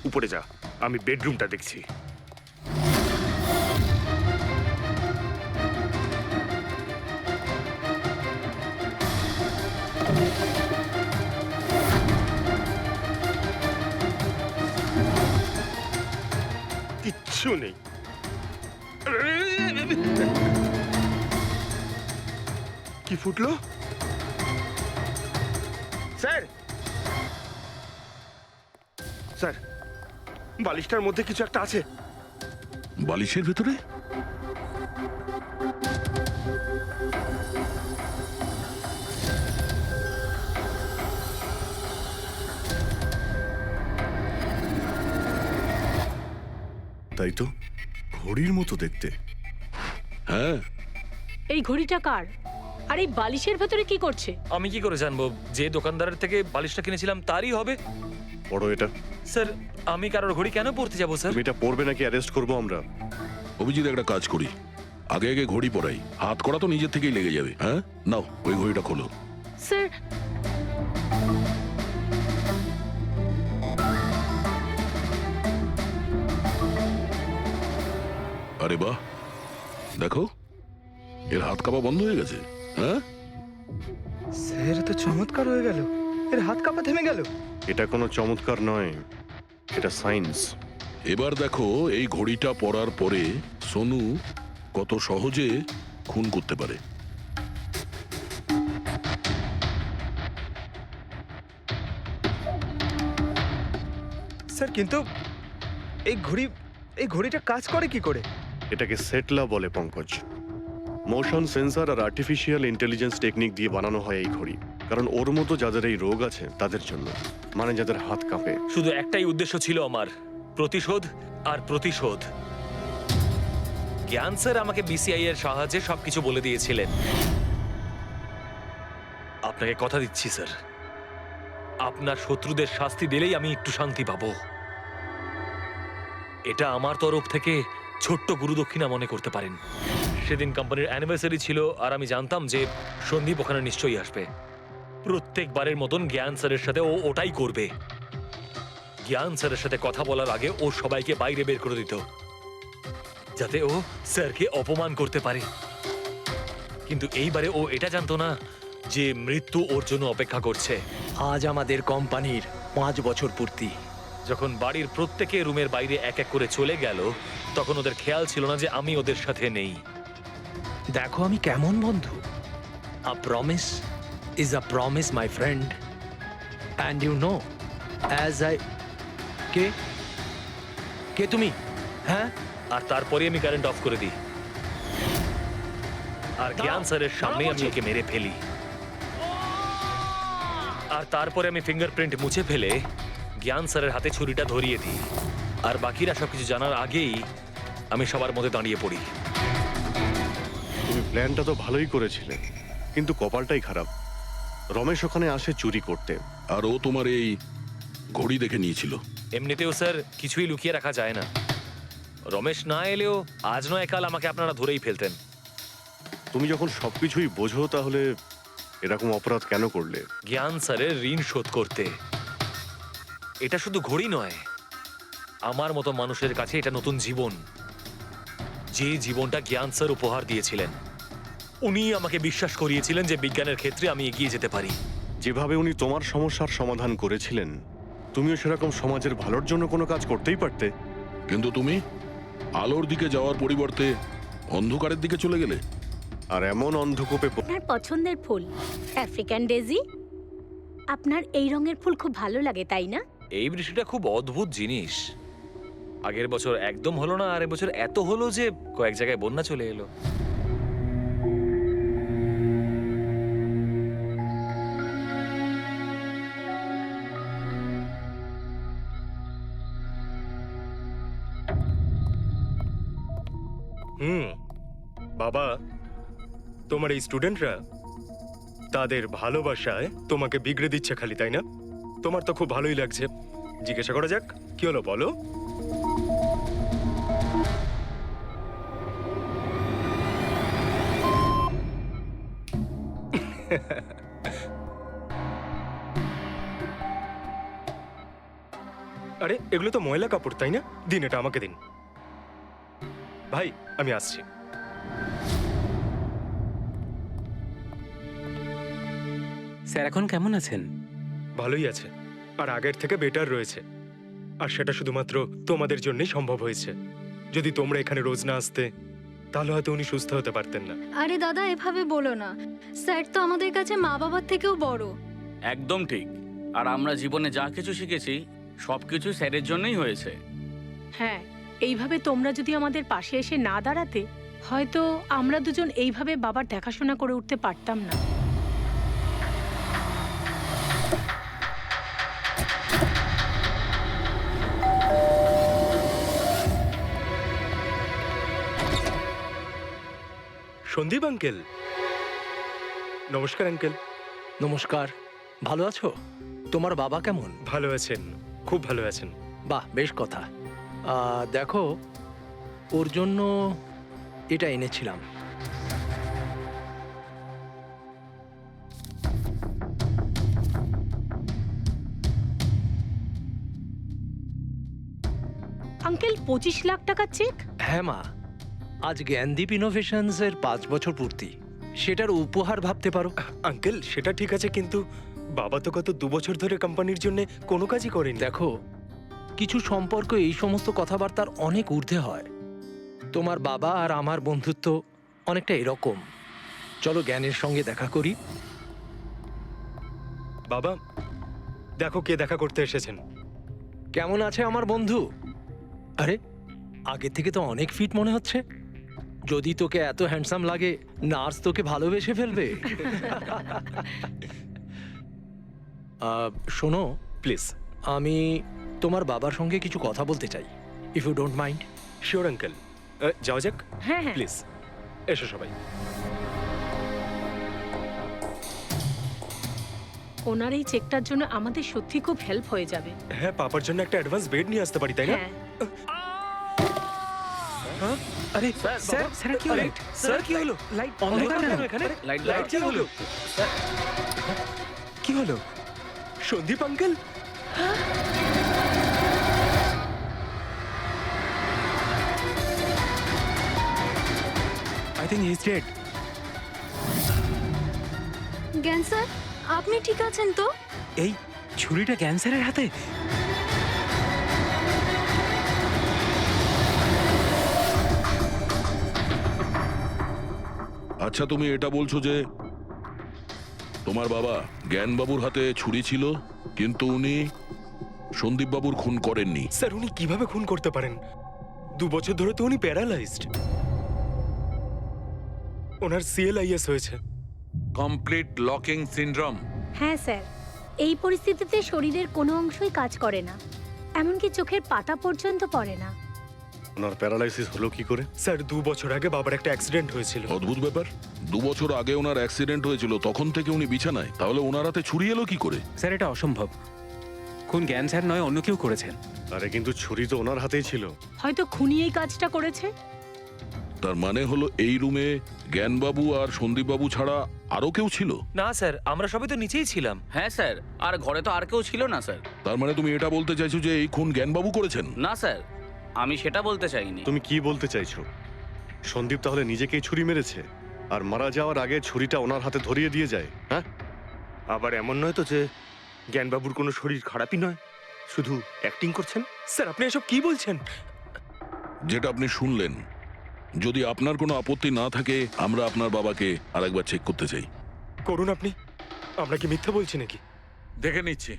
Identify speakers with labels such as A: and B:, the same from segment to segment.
A: উপরে যা, আমি বেডরুমটা দেখছি। কিচ্ছু নেই। কি ফুটলো? স্যার, স্যার, বালিশটার মধ্যে কিছু একটা আছে।
B: বালিশের ভেতরে?
C: তাই তো, ঘড়ির মতো দেখতে।
B: হ্যাঁ,
D: এই ঘড়িটা কার? আর এই বালিশের ভেতরে কি করছে?
E: আমি কি করে জানবো? যে দোকানদারের থেকে বালিশটা কিনেছিলাম তারই হবে।
C: পড়ো এটা।
E: স্যার, আমি কারোর ঘড়ি কেন পড়তে যাবো স্যার?
C: তুমি এটা পড়বে নাকি অ্যারেস্ট করবো আমরা?
B: অভিজিৎ একটা কাজ করি, আগে আগে ঘড়ি পরাই, হাত করা তো নিজের থেকেই লেগে যাবে। হ্যাঁ, নাও ওই ঘড়িটা খোলো।
D: স্যার,
B: আরে বাহ, দেখো এর হাত কাঁপা বন্ধ হয়ে গেছে। হ্যাঁ,
F: স্যার তো চমৎকার হয়ে গেল, এর হাত কাঁপা থেমে গেল।
C: এটা কোনো চমৎকার নয়, এটা সায়েন্স।
B: এবার দেখো এই ঘড়িটা পরার পরে সোনু কত সহজে খুন করতে পারে।
F: স্যার কিন্তু এই ঘড়িটা কাজ করে কি করে?
C: এটাকে সেটলা বলে পঙ্কজ। মোশন সেন্সর আর আর্টিফিশিয়াল ইন্টেলিজেন্স টেকনিক দিয়ে বানানো হয় এই ঘড়ি, কারণ ওর মতো যাদের এই রোগ আছে তাদের জন্য, মানে যাদের হাত কাঁপে।
E: শুধু একটাই উদ্দেশ্য ছিল আমার, প্রতিশোধ আর প্রতিশোধ। জ্ঞান স্যার আমাকে বিসিআই এর সাহায্যে সবকিছু বলে দিয়েছিলেন। আপনাকে কথা দিচ্ছি স্যার, আপনার শত্রুদের শাস্তি দিলেই আমি একটু শান্তি পাবো। এটা আমার তরফ থেকে ছোট্ট গুরুদক্ষিণা মনে করতে পারেন। সেদিন কোম্পানির অ্যানিভার্সারি ছিল আর আমি জানতাম যে সন্দীপ ওখানে নিশ্চয়ই আসবে। প্রত্যেকবারের মতন জ্ঞান স্যারের সাথে ও ওটাই করবে। জ্ঞান স্যারের সাথে কথা বলার আগে ও সবাইকে বাইরে বের করে দিত, যাতে ও স্যারকে অপমান করতে পারে। কিন্তু এইবারে ও এটা জানতো না যে মৃত্যু ওর জন্য অপেক্ষা করছে।
G: আজ আমাদের কোম্পানির 5 বছর পূর্তি।
E: যখন বাড়ির প্রত্যেকে রুমের বাইরে এক এক করে চলে গেল, তখন ওদের খেয়াল ছিল না যে আমি ওদের সাথে নেই।
G: দেখো আমি কেমন বন্ধু। A promise is a promise my friend, and you know as I কে কে তুমি? হ্যাঁ,
E: আর তারপরে আমি কারেন্ট অফ করে দিই, আর জ্ঞান স্যারের সামনে আমি ওকে মেরে ফেলি। আর তারপরে আমি ফিঙ্গারপ্রিন্ট মুছে ফেলে জ্ঞান স্যারের হাতে ছুরিটা ধরিয়ে দিই। আর বাকিরা সবকিছু জানার আগেই আমি সবার মধ্যে দাঁড়িয়ে পড়ি।
C: তুমি প্ল্যানটা তো ভালোই করেছিলে, কিন্তু কপালটাই খারাপ। রমেশ ওখানে আসে চুরি করতে।
B: আর ও তোমার এই ঘড়ি দেখে নিয়েছিল।
E: এমনিতেও স্যার কিছুই লুকিয়ে রাখা যায় না। রমেশ না এলেও আজ নয় কাল আমাকে আপনারা ধরেই ফেলতেন।
C: তুমি যখন সবকিছুই বোঝো, তাহলে এরকম অপরাধ কেন করলে?
E: জ্ঞান স্যারের ঋণ শোধ করতে। এটা শুধু ঘড়ি নয়, আমার মতো মানুষের কাছে এটা নতুন জীবন, যে জীবনটা জ্ঞান স্যার উপহার দিয়েছিলেন। উনি আমাকে বিশ্বাস করিয়েছিলেন যে বিজ্ঞানের ক্ষেত্রে আমি এগিয়ে যেতে পারি।
C: যেভাবে উনি তোমার সমস্যার সমাধান করেছিলেন, তুমিও সেরকম সমাজের ভালোর জন্য কোনো কাজ করতেই পারতে।
B: কিন্তু তুমি আলোর দিকে যাওয়ার পরিবর্তে অন্ধকারের দিকে চলে গেলে।
C: আর এমন অন্ধকূপে
D: আপনার পছন্দের ফুল আফ্রিকান ডেজি। আপনার এই রঙের ফুল খুব ভালো লাগে, তাই না?
E: এই বৃষ্টিটা খুব অদ্ভুত জিনিস। আগের বছর একদম হলো না, আর এবছর এত হলো যে কয়েক জায়গায় বন্যা চলে এলো।
A: বাবা, তোমার এই স্টুডেন্টরা তাদের ভালোবাসায় তোমাকে বিগড়ে দিচ্ছে খালি, তাই না? তোমার তো খুব ভালোই লাগছে। জিজ্ঞাসা করা যাক, কি হলো বলো? আরে এগুলো তো ময়লা কাপড়, তাই না? দিন, এটা আমাকে দিন। ভাই, আমি আসছি।
H: স্যার এখন কেমন আছেন?
A: ভালোই আছে, আর আগের থেকে বেটার রয়েছে। আর সেটা শুধুমাত্র তোমাদের জন্যই সম্ভব হয়েছে। যদি তোমরা এখানে রোজ না আসতে, তাহলে হয়তো উনি সুস্থ হতে পারতেন না।
I: আরে দাদা, এভাবে বলো না। স্যার তো আমাদের কাছে মা বাবার থেকেও বড়।
J: একদম ঠিক। আর আমরা জীবনে যা কিছু শিখেছি সবকিছু স্যারের জন্যই হয়েছে।
D: হ্যাঁ, এইভাবে তোমরা যদি আমাদের পাশে এসে না দাঁড়াতে, হয়তো আমরা দুজন এইভাবে বাবার দেখাশোনা করে উঠতে পারতাম না।
A: সন্দীপ আঙ্কেল, নমস্কার আঙ্কেল।
G: নমস্কার। ভালো আছো? তোমার বাবা কেমন?
A: ভালো আছেন, খুব ভালো আছেন।
G: বাহ, বেশ কথা। দেখো, ওর জন্য এটা এনেছিলাম।
D: আঙ্কেল, 25 লাখ টাকার চেক?
G: হ্যাঁ মা, আজ জ্ঞানদীপ ইনোভেশনস এর 5 বছর পূর্তি। সেটার উপহার ভাবতে পারো।
A: আঙ্কেল, সেটা ঠিক আছে, কিন্তু বাবা তো গত 2 বছর ধরে কোম্পানির জন্য কোনো কাজই করেনি।
G: দেখো, কিছু সম্পর্ক এই সমস্ত কথাবার্তার অনেক ঊর্ধ্বে হয়। তোমার বাবা আর আমার বন্ধুত্ব অনেকটা এরকম। চলো জ্ঞানের সঙ্গে দেখা করি।
A: বাবা, দেখো কে দেখা করতে এসেছেন।
G: কেমন আছে আমার বন্ধু? আরে, আগে থেকে তো অনেক ফিট মনে হচ্ছে। যদি তোকে এত হ্যান্ডসাম লাগে, নার্স তোকে ভালোবেসে ফেলবে। শোনো
A: প্লিজ।
G: আমি তোমার বাবার সঙ্গে কিছু কথা বলতে চাই, if you don't mind.
A: Sure uncle, যাওয়া যাক।
D: হ্যাঁ হ্যাঁ।
A: প্লিজ এসো সবাই।
D: ওনার এই চেকটার জন্য আমাদের সত্যি খুব হেল্প হয়ে যাবে।
A: হ্যাঁ, পাপার জন্য একটা অ্যাডভান্স বেড নিয়ে আসতে পারি, তাই না?
D: হ্যাঁ।
H: আরে স্যার, স্যার কি হলো?
A: স্যার, কি হলো?
H: লাইট
A: অন্ধকার কেন এখানে? লাইট কি হলো?
H: কি হলো?
A: Sandeep uncle,
H: I think he is dead.
I: জ্ঞান স্যার, আপনি ঠিক আছেন তো?
H: এই ছুরিটা ক্যান্সারের হাতে?
B: আচ্ছা, তুমি এটা বলছো যে তোমার বাবা জ্ঞানবাবুর হাতে ছুরি ছিল, কিন্তু উনি সন্দীপ বাবুর খুন করেননি।
A: স্যার উনি কিভাবে খুন করতে পারেন? 2 বছর ধরে তো উনি প্যারালাইজড। ওনার সিএলআইএস হয়েছে।
K: Complete locking syndrome.
D: হ্যাঁ স্যার, এই পরিস্থিতিতে শরীরের কোনো অংশই কাজ করে না, এমনকি চোখের পাতা পর্যন্ত পড়ে না।
C: ওনার প্যারালাইসিস হলো কি করে?
A: স্যার 2 বছর আগে বাবার একটা অ্যাক্সিডেন্ট হয়েছিল।
B: অদ্ভুত ব্যাপার, 2 বছর আগে ওনার অ্যাক্সিডেন্ট হয়েছিল, তখন থেকে উনি বিছানায়। তাহলে ওনার হাতে ছুরি এলো কি করে?
H: স্যার এটা অসম্ভব। খুন জ্ঞান স্যার নয়, অন্য কেউ করেছেন।
C: আরে কিন্তু ছুরি তো ওনার হাতেই ছিল।
D: হয়তো খুনি এই কাজটা করেছে।
B: তার মানে হলো এই রুমে জ্ঞানবাবু আর সন্দীপবাবু ছাড়া আরো কেউ ছিল?
E: না স্যার, আমরা সবাই তো নিচেই ছিলাম।
J: হ্যাঁ স্যার, আর ঘরে তো আর কেউ ছিল না স্যার।
B: তার মানে তুমি এটা বলতে চাইছো যে এই খুন জ্ঞানবাবু করেছেন?
J: না স্যার, আমি সেটা বলতে চাইনি।
C: তুমি কি বলতে চাইছো? সন্দীপ তাহলে নিজেকেই ছুরি মেরেছে, আর মারা যাওয়ার আগে ছুরিটা ওনার হাতে ধরিয়ে দিয়ে যায়? হ্যাঁ,
A: আবার এমন নয় তো যে জ্ঞানবাবুর কোনো শরীর খারাপই নয়, শুধু অ্যাক্টিং করছেন। স্যার আপনি এসব কি বলছেন?
B: যেটা আপনি শুনলেন, যদি আপনার কোনো আপত্তি না থাকে, আমরা আপনার বাবাকে আরেকবার চেক করতে চাই।
A: করুন আপনি। আমরা কি মিথ্যা বলছি নাকি?
K: দেখে নিচ্ছি।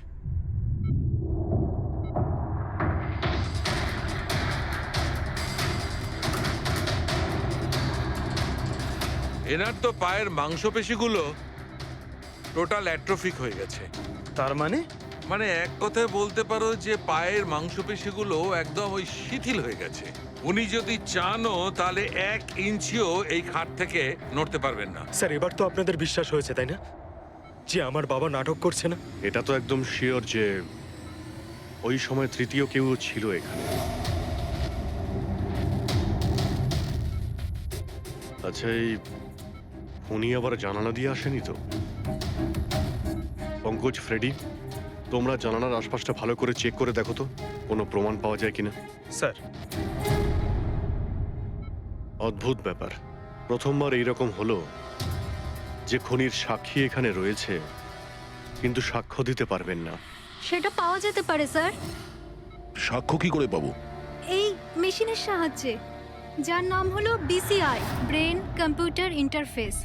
K: এনার তো পায়ের মাংসপেশিগুলো টোটাল অ্যাট্রোফিক হয়ে গেছে।
A: তার মানে
K: মানে এক কথায় বলতে পারো যে পায়ের মাংসপেশিগুলো একদম ওই শিথিল হয়ে গেছে। উনি যদি চানও তাহলে 1 ইঞ্চিও এই খাট থেকে নড়তে পারবেন না।
A: স্যার এবার তো আপনাদের বিশ্বাস হয়েছে, তাই না, যে আমার বাবা নাটক করছে না?
C: এটা তো একদম শিওর যে ওই সময় তৃতীয় কেউ ছিল এখানে। আচ্ছা, এই উনি আবার জানালা দিয়ে আসেনি তো? পঙ্কজ, ফ্রেডি, তোমরা জানালার আশপাশটা ভালো করে চেক করে দেখো তো। কোনো প্রমাণ পাওয়া যায় কিনা?
A: স্যার,
C: অদ্ভুত ব্যাপার, প্রথমবার এইরকম হলো যে খুনির সাক্ষী এখানে রয়েছে কিন্তু সাক্ষ্য দিতে পারবেন না।
I: সেটা পাওয়া যেতে পারে স্যার,
B: সাক্ষ্য কি করে পাবো?
I: এই মেশিনের সাহায্যে, যার নাম হলো বিসিআই, ব্রেন কম্পিউটার ইন্টারফেস।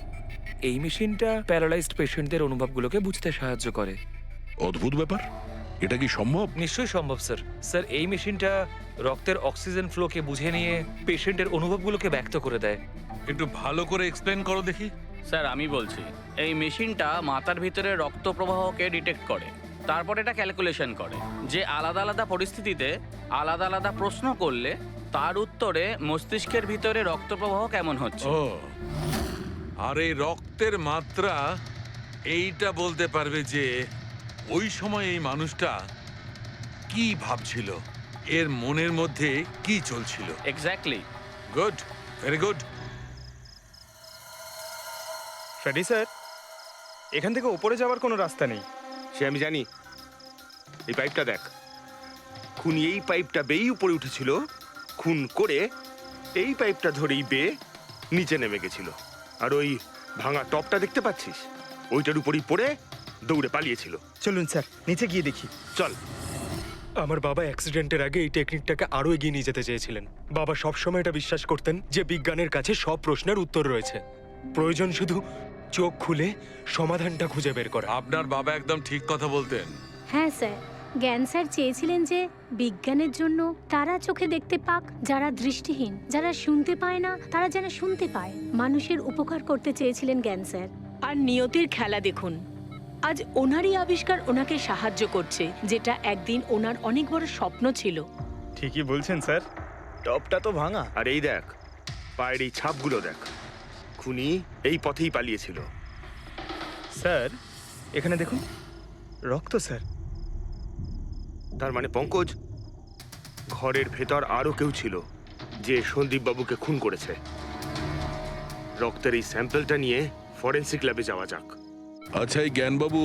H: এই মেশিনটা প্যারালাইজড পেশেন্টদের অনুভবগুলোকে বুঝতে সাহায্য করে।
B: অদ্ভুত ব্যাপার, এটা কি সম্ভব?
E: নিশ্চয়ই সম্ভব স্যার। স্যার, এই মেশিনটা রক্তের অক্সিজেন ফ্লোকে বুঝে নিয়ে পেশেন্টের অনুভবগুলোকে ব্যক্ত করে দেয়।
K: একটু ভালো করে এক্সপ্লেন করো দেখি।
J: স্যার আমি বলছি, এই মেশিনটা মাথার ভিতরে রক্ত প্রবাহকে ডিটেক্ট করে, তারপর এটা ক্যালকুলেশন করে যে আলাদা আলাদা পরিস্থিতিতে আলাদা আলাদা প্রশ্ন করলে তার উত্তরে মস্তিষ্কের ভিতরে রক্ত প্রবাহ কেমন হচ্ছে।
K: ও, আর এই রক্তের মাত্রা এইটা বলতে পারবে যে ওই সময় এই মানুষটা কি ভাবছিল, এর মনের মধ্যে কি চলছিল।
J: Exactly.
K: Good, very good.
F: Freddy sir, এখান থেকে ওপরে যাওয়ার কোনো রাস্তা নেই।
L: সে আমি জানি। এই পাইপটা দেখ, খুনি এই পাইপটা বেয়েই উপরে উঠেছিল, খুন করে এই পাইপটা ধরেই বেয়ে নিচে নেমে গেছিল। আর ওই ভাঙা টপটা দেখতে পাচ্ছিস, ওইটার উপরই পড়ে দৌড়ে পালিয়েছিল।
F: চলুন স্যার, নিচে গিয়ে দেখি।
L: চল।
A: আমার বাবা অ্যাক্সিডেন্টের আগে এই টেকনিকটাকে আরো এগিয়ে নিয়ে যেতে চেয়েছিলেন। বাবা সবসময় এটা বিশ্বাস করতেন যে বিজ্ঞানের কাছে সব প্রশ্নের উত্তর রয়েছে, প্রয়োজন শুধু চোখ খুলে সমাধানটা খুঁজে বের করা।
K: আপনার বাবা একদম ঠিক কথা বলতেন।
D: হ্যাঁ স্যার, জ্ঞান স্যার চেয়েছিলেন যে বিজ্ঞানের জন্য তারা চোখে দেখতে পাক যারা দৃষ্টিহীন, যারা শুনতে পায় না তারা যেন শুনতে পায়। মানুষের উপকার করতে চেয়েছিলেন জ্ঞান স্যার। আর নিয়তির খেলা দেখুন, আজ ওনারই আবিষ্কার ওনাকে সাহায্য করছে, যেটা একদিন ওনার অনেক বড় স্বপ্ন ছিল।
F: ঠিকই বলছেন স্যার, টপটা তো ভাঙা।
L: আর এই দেখ, পায়ের এই ছাপগুলো দেখ, খুনি এই পথেই পালিয়েছিল।
F: স্যার, এখানে দেখুন, রক্ত স্যার।
L: তার মানে পঙ্কজ, ঘরের ভেতর আরো কেউ ছিল যে সন্দীপ বাবুকে খুন করেছে। রক্তের এই স্যাম্পলটা নিয়ে ফরেনসিক ল্যাবে যাওয়া যাক।
B: আচ্ছা, এই জ্ঞানবাবু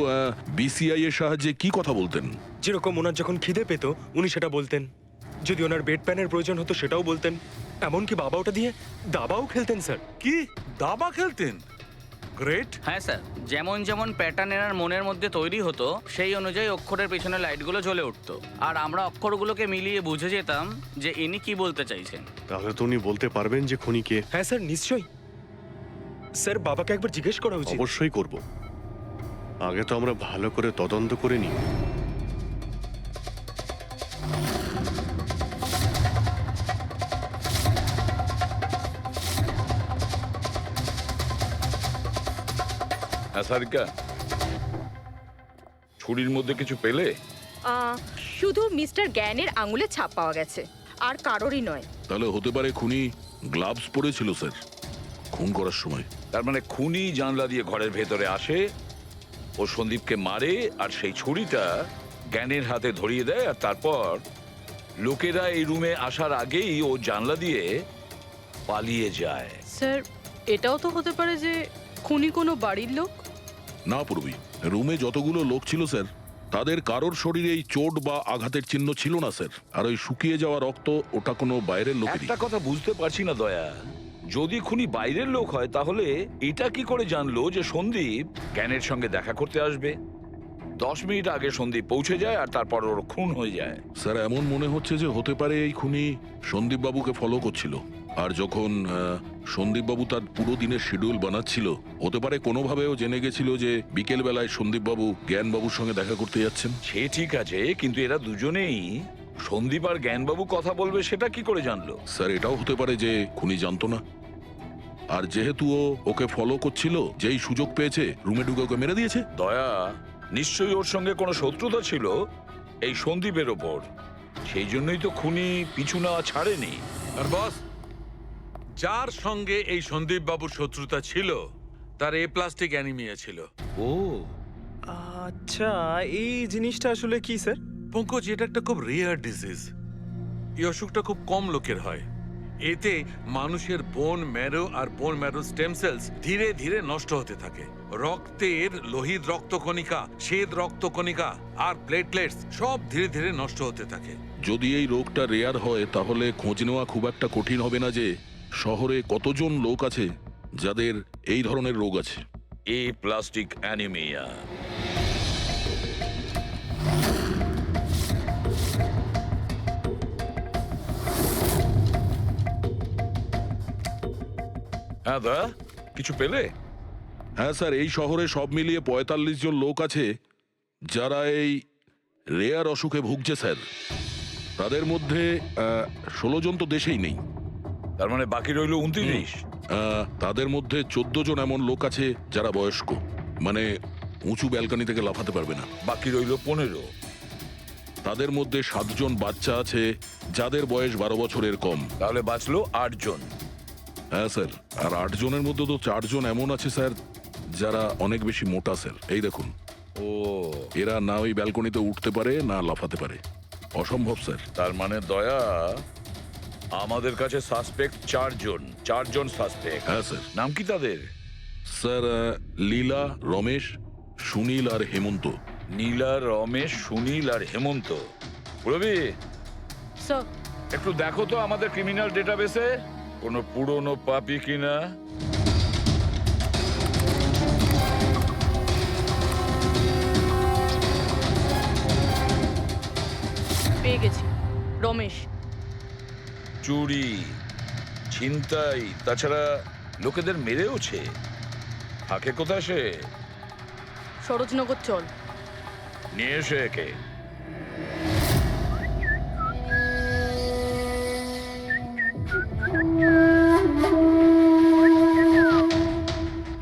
B: বিসিআই এর সাহায্যে কি কথা বলতেন?
A: যেরকম ওনার যখন খিদে পেত উনি সেটা বলতেন, যদি ওনার বেড প্যানের প্রয়োজন হতো সেটাও বলতেন, এমনকি বাবা ওটা দিয়ে দাবাও খেলতেন স্যার।
K: কি দাবা খেলতেন? গ্রেট।
J: হ্যাঁ স্যার, যেমন যেমন প্যাটার্ন এনার মনের মধ্যে তৈরি হতো সেই অনুযায়ী অক্ষরের পেছনে লাইটগুলো জ্বলে উঠতো, আর আমরা অক্ষরগুলোকে মিলিয়ে বুঝে যেতাম যে ইনি কি বলতে চাইছেন।
C: তাহলে তো উনি বলতে পারবেন যে খুনি কে?
A: হ্যাঁ স্যার, নিশ্চয়ই। স্যার, বাবাকে একবার জিজ্ঞেস করা উচিত।
C: অবশ্যই করব, আগে তো আমরা ভালো করে তদন্ত করে নিই।
B: সারিকা, ছুরির মধ্যে কিছু পেলে?
D: শুধু মিস্টার জ্ঞানের আঙুলে ছাপ পাওয়া গেছে, আর কারোরই নয়।
B: তাহলে হতে পারে খুনি গ্লাভস পরেছিল স্যার খুন করার সময়।
M: তার মানে খুনি জানলা দিয়ে ঘরের ভেতরে আসে, ও সন্দীপকে মারে, আর সেই ছুরিটা জ্ঞানের হাতে ধরিয়ে দেয়, আর তারপর লোকেরা এই রুমে আসার আগেই ও জানলা দিয়ে পালিয়ে যায়।
D: স্যার, এটাও তো হতে পারে যে খুনি কোনো বাড়ির লোক।
B: না পূর্বী, রুমে যতগুলো লোক ছিল স্যার, তাদের কারোর শরীরে এই চোট বা আঘাতের চিহ্ন ছিল না স্যার। আর ওই শুকিয়ে যাওয়া রক্ত, ওটা কোনো বাইরের লোকেরই।
M: একটা কথা বুঝতে পারছি না দয়া, যদি খুনি বাইরের লোক হয় তাহলে এটা কি করে জানলো যে সন্দীপ জ্ঞানের সঙ্গে দেখা করতে আসবে? 10 মিনিট আগে সন্দীপ পৌঁছে যায় আর তারপর ওর খুন হয়ে যায়।
B: স্যার, এমন মনে হচ্ছে যে হতে পারে এই খুনি সন্দীপ বাবুকে ফলো করছিল, আর যখন সন্দীপ বাবু তার পুরো দিনের শিডিউল বানাচ্ছিল, হতে পারে কোনোভাবেও জেনে গেছিল যে বিকেল বেলায় সন্দীপ বাবু জ্ঞান বাবুর সঙ্গে দেখা করতে যাচ্ছেন।
M: সে ঠিক আছে, কিন্তু এরা দুজনেই সন্দীপ আর জ্ঞানবাবু কথা বলবে সেটা কি করে জানলো?
B: স্যার, এটাও হতে পারে যে খুনি জানতো না, আর যেহেতু ও ওকে ফলো করছিল, যেই সুযোগ পেয়েছে রুমে ঢুকে ওকে মেরে দিয়েছে।
M: দয়া, নিশ্চয়ই ওর সঙ্গে কোনো শত্রুতা ছিল এই সন্দীপের ওপর, সেই জন্যই তো খুনি পিছু নেওয়া ছাড়েনি।
K: আর বস, যার সঙ্গে এই সন্দীপ বাবুর শত্রুতা ছিল তার এ প্লাস্টিক অ্যানিমিয়া ছিল।
M: ও
F: আচ্ছা, এই জিনিসটা আসলে কি স্যার?
K: পঙ্কজ, এটা একটা খুব রেয়ার ডিজিজ। এই অসুখটা খুব কম লোকের হয়। এতে মানুষের বোন ম্যারো আর বোন ম্যারো স্টেম সেলস ধীরে ধীরে নষ্ট হতে থাকে। রক্তের লোহিত রক্তকণিকা, শ্বেত রক্তকণিকা আর প্লেটলেটস সব ধীরে ধীরে নষ্ট হতে থাকে।
B: যদি এই রোগটা রেয়ার হয় তাহলে খোঁজ নেওয়া খুব একটা কঠিন হবে না যে শহরে কতজন লোক আছে যাদের এই ধরনের রোগ আছে।
M: এ প্লাস্টিক অ্যানিমিয়া। হ্যাঁ দা, কিছু পেলে?
B: হ্যাঁ স্যার, এই শহরে সব মিলিয়ে ৪৫ জন লোক আছে যারা এই রেয়ার অসুখে ভুগছে স্যার। তাদের মধ্যে ১৬ জন তো দেশেই নেই।
M: তার মানে বাকি রইল ২৯।
B: তাদের মধ্যে ১৪ জন এমন লোক আছে যারা বয়স্ক, মানে উঁচু ব্যালকনি থেকে লাফাতে পারবে না।
M: বাকি রইল ১৫।
B: তাদের মধ্যে ৭ জন বাচ্চা আছে যাদের বয়স ১২ বছরের কম।
M: তাহলে বাঁচলো ৮ জন।
B: হ্যাঁ স্যার, আর ৮ জনের মধ্যে তো ৪ জন এমন আছে স্যার যারা অনেক বেশি মোটা স্যার। এই দেখুন,
M: ও,
B: এরা না ওই ব্যালকনিতে উঠতে পারে না লাফাতে পারে। অসম্ভব স্যার।
M: তার মানে দয়া, আমাদের কাছে সাসপেক্ট ৪ জন। ৪ জন সাসপেক্ট।
B: হ্যাঁ স্যার।
M: নাম কি তাদের?
B: স্যার, লীলা, রমেশ, সুনীল আর হেমন্ত।
M: নীলা, রমেশ, সুনীল আর হেমন্ত। রবি,
D: স্যার,
M: একটু দেখো তো আমাদের ক্রিমিনাল ডেটাবেসে কোনো পুরনো পাপি কিনা।
N: পেয়ে গেছি, রমেশ।
M: চুরি, ছিনতাই, তাছাড়া লোকেদের মেরেওছে। থাকে কোথায় সে?
N: সরোজনগর চল।
M: নিয়ে এসে একে।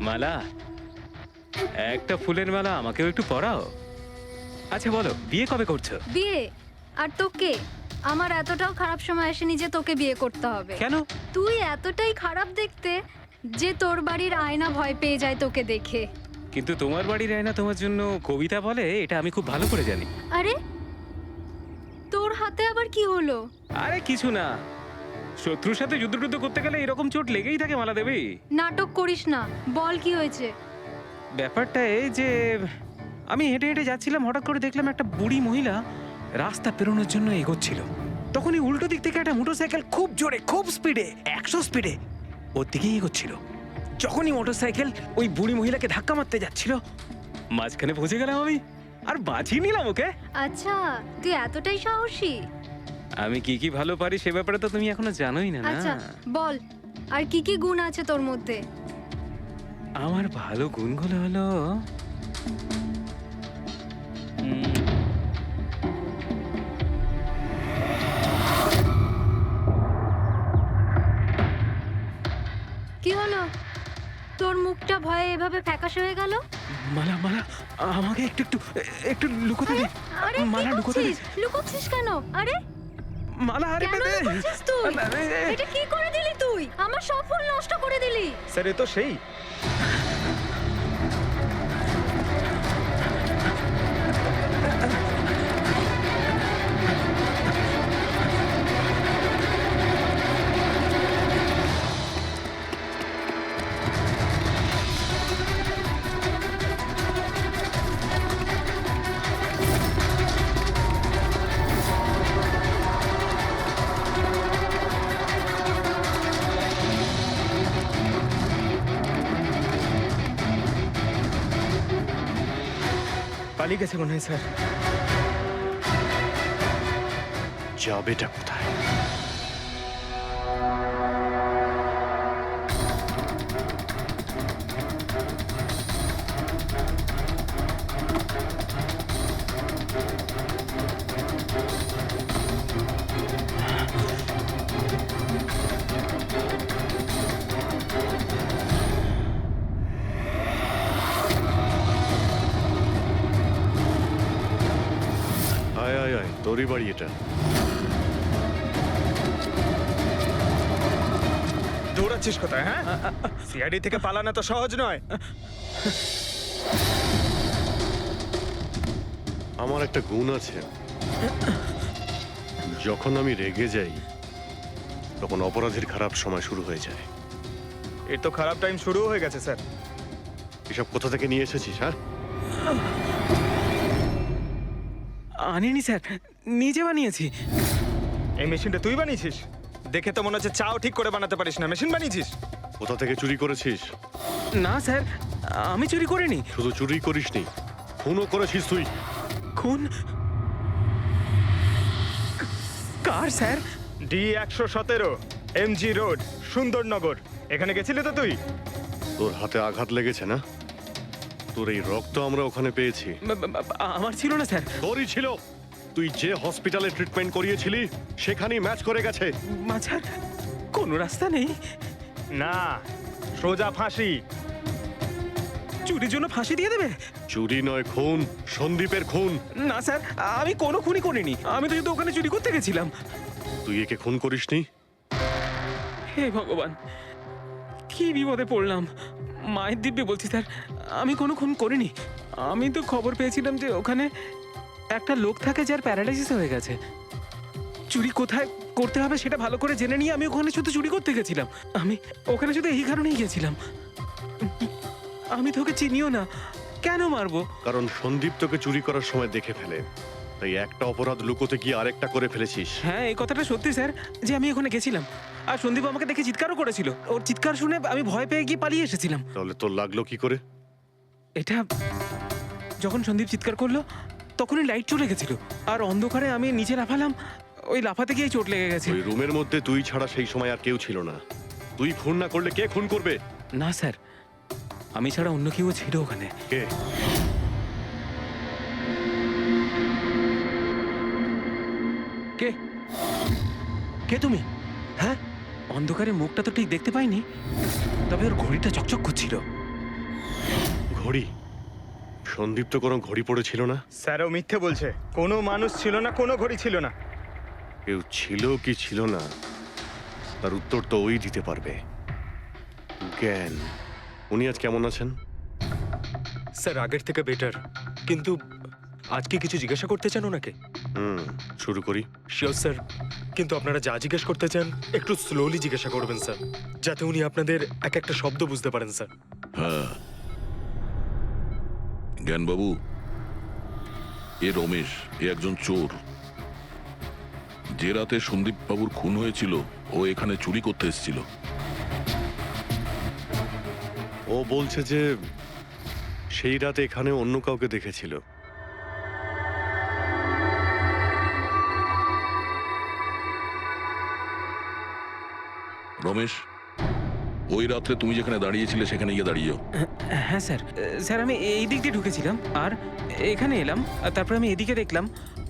H: মালা, একটা ফুলের মালা আমাকেও একটু পরাও। আচ্ছা বলো, বিয়ে কবে করছো?
I: বিয়ে? আর তোকে? আমার এতটাও খারাপ সময় আসেনি যে তোকে বিয়ে করতে হবে।
H: কেন?
I: তুই এতটাই খারাপ দেখতে যে তোর বাড়ির আয়না ভয় পেয়ে যায় তোকে দেখে।
H: কিন্তু তোমার বাড়ির আয়না তোমার জন্য কবিতা বলে, এটা আমি খুব ভালো করে জানি।
I: আরে, তোর হাতে আবার কি হলো?
H: আরে কিছু না, শত্রুর সাথে যুদ্ধ করতে গেলে এরকম চোট লেগেই থাকে মালা দেবী।
I: নাটক করিস না, বল কি হয়েছে?
H: ব্যাপারটা এই যে আমি হেঁটে হেঁটে যাচ্ছিলাম, হঠাৎ করে দেখলাম একটা বুড়ি মহিলা রাস্তা পেরোনোর জন্য এগোচ্ছিল। তখনই উল্টো দিক থেকে একটা মোটরসাইকেল খুব জোরে, খুব স্পিডে, ১০০ স্পিডে ওর দিকেই এগোচ্ছিল। যখনই মোটরসাইকেল ওই বুড়ি মহিলাকে ধাক্কা মারতে যাচ্ছিল, মাঝখানে পৌঁছে গেলাম আমি আর বাঁচিয়ে নিলাম ওকে।
I: আচ্ছা, তুই এতটাই সাহসী?
H: আমি কি কি ভালো পারি সে ব্যাপারে তো তুমি এখনো জানোই না।
I: আচ্ছা বল, আর কি কি গুণ আছে তোর মধ্যে?
H: আমার ভালো গুণগুলো হলো
I: কি হলো? তোর মুখটা ভয়ে এভাবে ফ্যাকাশে হয়ে গেল?
H: মালা, মালা আমাকে একটু একটু একটু লুকোতে দে।
I: আরে
H: মালা, লুকোতে দে।
I: লুকোচ্ছিস কেন? আরে
H: মালা, আরে
I: কেন লুকোচ্ছিস তুই?
H: আরে,
I: এটা কি করে দিলি তুই? আমার সব ফুল নষ্ট করে দিলি।
F: স্যার, এ তো সেই। পালিয়ে গেছে মনে হয় স্যার।
C: যাবেটা কোথায়? আয় আয় আয়, তোরই বাড়ি এটা।
F: দৌড়াচ্ছিস কোথায়? হ্যাঁ, সিআইডি থেকে পালানো তো সহজ নয়।
C: আমার একটা গুণ আছে, যখন আমি রেগে যাই তখন অপরাধীর খারাপ সময় শুরু হয়ে যায়।
F: এর তো খারাপ টাইম শুরু হয়ে গেছে স্যার।
C: এসব কোথা থেকে নিয়ে এসেছিস? হ্যাঁ,
H: আনিনি স্যার, নিজে বানিয়েছি।
F: এই মেশিনটা তুই বানিয়েছিস? দেখে তো মনে হচ্ছে চাও ঠিক করে বানাতে পারিস না, মেশিন বানিয়েছিস।
C: কোথা থেকে চুরি করেছিস?
H: না স্যার, আমি চুরি করিনি।
C: শুধু চুরি করিসনি, খুনও করেছিস তুই।
H: খুন? কার sir?
F: D117 MG road, Sundarnagar. এখানে গেছিলি তো তুই?
C: তোর হাতে আঘাত লেগেছে না? তোর এই রক্ত আমরা ওখানে পেয়েছি।
H: আমার ছিল না স্যার।
C: তোরই ছিল। তুই যে হসপিটালে ট্রিটমেন্ট করিয়েছিলি সেখানেই ম্যাচ করে গেছে।
H: মাঝার কোনো রাস্তা নেই?
F: না, সোজা ফাঁসি।
H: চুরির জন্য ফাঁসি দিয়ে দেবে?
C: চুরি নয়, খুন। সন্দীপের খুন।
H: না স্যার, আমি কোনো খুনই করিনি। আমি তো শুধু ওখানে চুরি করতে গেছিলাম।
C: তুই একে খুন করিসনি?
H: হে ভগবান, কি বিপদে পড়লাম। মায়ের দিব্যে বলছি স্যার, আমি কোনো খুন করিনি। আমি তো খবর পেয়েছিলাম যে ওখানে একটা লোক থাকে যার প্যারালাইসিস হয়ে গেছে। চুরি কোথায় করতে হবে সেটা ভালো করে জেনে নিয়ে আমি ওখানে শুধু চুরি করতে গেছিলাম। আমি ওখানে শুধু এই কারণেই গেছিলাম। আমি তোকে চিনিও না, কেন মারবো?
C: কারণ সন্দীপ তোকে চুরি করার সময় দেখে ফেলে, তাই একটা অপরাধ লুকোতে গিয়ে আরেকটা করে ফেলেছিস।
H: হ্যাঁ, এই কথাটা সত্যি স্যার যে আমি ওখানে গেছিলাম। আর সন্দীপ আমাকে দেখে চিৎকারও করেছিল। ওর চিৎকার শুনে আমি ভয় পেয়ে গিয়ে পালিয়ে এসেছিলাম।
C: তাহলে তোর লাগলো কি করে?
H: এটা যখন সন্দীপ চিৎকার করলো তখনই লাইট চলে গেছিল, আর অন্ধকারে আমি নিচে লাফালাম। ওই লাফাতে গিয়ে চোট লেগে গেছে।
C: ওই রুমের মধ্যে তুই ছাড়া সেই সময় আর কেউ ছিল না। তুই খুন না করলে কে খুন করবে?
H: না স্যার, আমি ছাড়া অন্য কেউ ছিল ওখানে।
C: কে?
G: কে কে তুমি? হ্যাঁ,
H: অন্ধকারে মুখটা তো ঠিক দেখতে পাইনি, তবে ওর ঘড়িটা চকচক করছিল।
C: ঘড়ি? সন্দীপ তো কোনো ঘড়ি পড়েছিল না।
F: স্যারও মিথ্যে বলছে। কোনো মানুষ ছিল না, কোনো ঘড়ি ছিল না।
C: কেউ ছিল কি ছিল না তার উত্তর তো ওই দিতে পারবে। জ্ঞান, উনি আজ কেমন আছেন?
A: স্যার আগের থেকে বেটার, কিন্তু আজকে কিছু জিজ্ঞাসা করতে চান ওনাকে?
C: শুরু করি।
A: শিওর স্যার, কিন্তু আপনারা যা জিজ্ঞেস করতে চান একটু স্লোলি জিজ্ঞাসা করবেন স্যার, যাতে উনি আপনাদের এক একটা শব্দ বুঝতে পারেন স্যার।
B: হ্যাঁ, জ্ঞানবাবু, এ রমেশ, এ একজন চোর। যে রাতে সন্দীপ বাবুর খুন হয়েছিল ও এখানে চুরি করতে এসেছিল।
C: ও বলছে যে সেই রাতে এখানে অন্য কাউকে দেখেছিল।
B: রমেশ, ওই রাত্রে তুমি যেখানে দাঁড়িয়েছিলে সেখানে গিয়ে দাঁড়িয়ে যাও।
H: হ্যাঁ স্যার। স্যার, আমি এই দিক দিয়ে ঢুকেছিলাম আর এখানে এলাম, আর তারপর আমি এদিকে দেখলাম,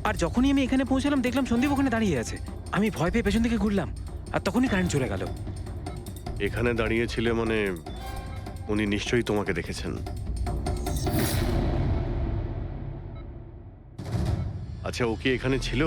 H: আর যখনই আমি এখানে পৌঁছালাম দেখলাম সন্দীপ ওখানে দাঁড়িয়ে আছে। আমি ভয় পেয়ে পেছন দিকে ঘুরলাম, আর তখনই কারেন্ট চলে গেল।
C: এখানে দাঁড়িয়েছিলে মানে উনি নিশ্চয়ই তোমাকে দেখেছেন। আচ্ছা, ও কি এখানে ছিল?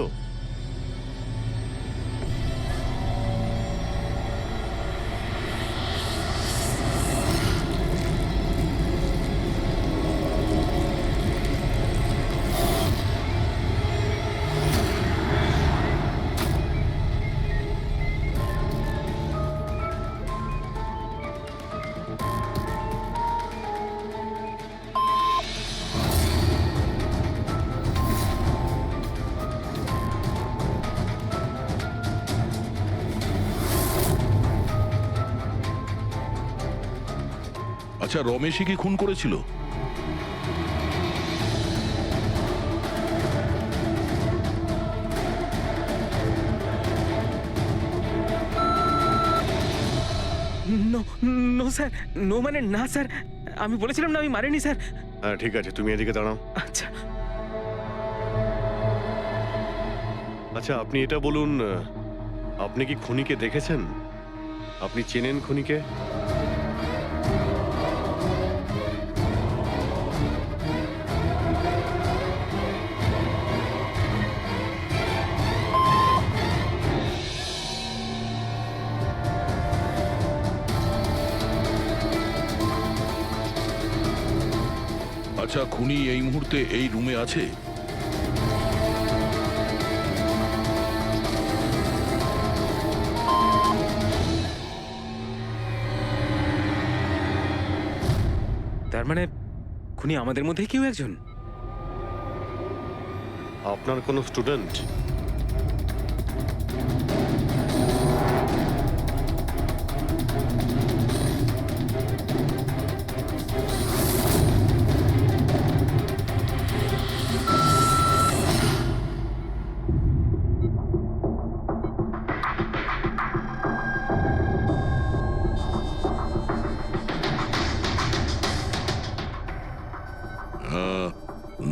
B: আচ্ছা, রমেশই কি খুন করেছিল?
H: নো নো স্যার, নো মানে না স্যার। আমি বলেছিলাম না আমি মারিনি স্যার।
C: হ্যাঁ ঠিক আছে, তুমি এদিকে দাঁড়াও।
H: আচ্ছা
C: আচ্ছা, আপনি এটা বলুন, আপনি কি খুনিকে দেখেছেন? আপনি চেনেন খুনিকে?
B: আচ্ছা, খুনি এই মুহূর্তে এই রুমে আছে?
H: তার মানে খুনি আমাদের মধ্যে কেউ একজন।
C: আপনার কোনো স্টুডেন্ট?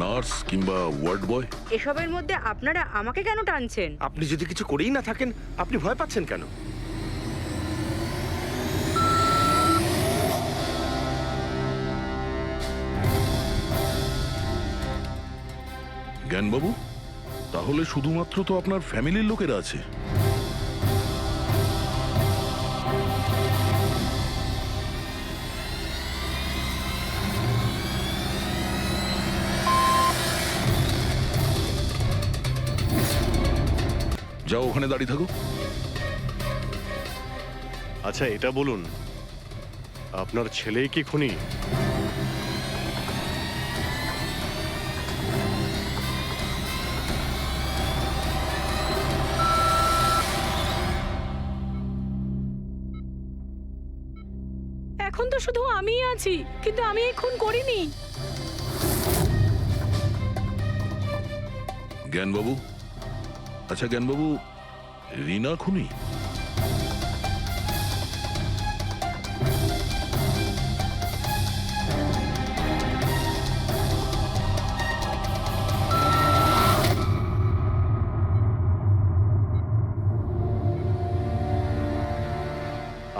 B: নার্স কিংবা ওয়ার্ড বয়?
N: এসবের মধ্যে আপনারা আমাকে কেন টানছেন?
L: আপনি যদি কিছু করেই না থাকেন, আপনি ভয় পাচ্ছেন কেন?
B: জ্ঞানবাবু, তাহলে শুধুমাত্র তো আপনার ফ্যামিলির লোকেরা আছে। যাও ওখানে দাঁড়িয়ে থাকো।
C: আচ্ছা এটা বলুন, আপনার ছেলেই কি খুনি?
D: এখন তো শুধু আমিই আছি, কিন্তু আমি এই খুন করিনি।
B: জ্ঞানবাবু, আচ্ছা জ্ঞানবাবু, রিনা খুনি?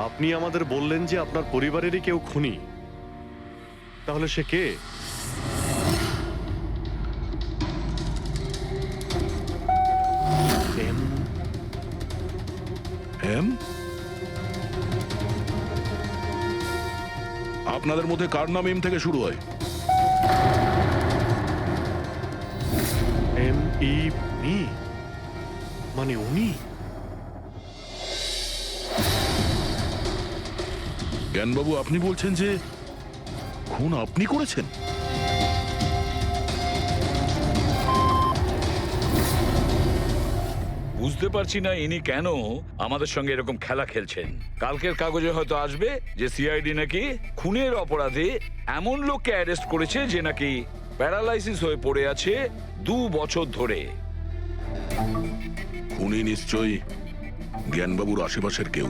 C: আপনি আমাদের বললেন যে আপনার পরিবারেরই কেউ খুনি, তাহলে সে কে?
B: এম? আপনাদের মধ্যে কার নাম এম থেকে শুরু হয়?
C: মি, মানে উনি?
B: জ্ঞানবাবু, আপনি বলছেন যে খুন আপনি করেছেন?
M: বুঝতে পারছি না ইনি কেন আমাদের সঙ্গে এরকম খেলা খেলছেন। কালকের কাগজে হয়তো আসবে যে সিআইডি নাকি খুনের অপরাধে এমন লোককে অ্যারেস্ট করেছে যে নাকি প্যারালাইসিস হয়ে পড়ে আছে 2 বছর ধরে।
B: উনি নিশ্চয়ই জ্ঞানবাবুর আশেপাশের কেউ।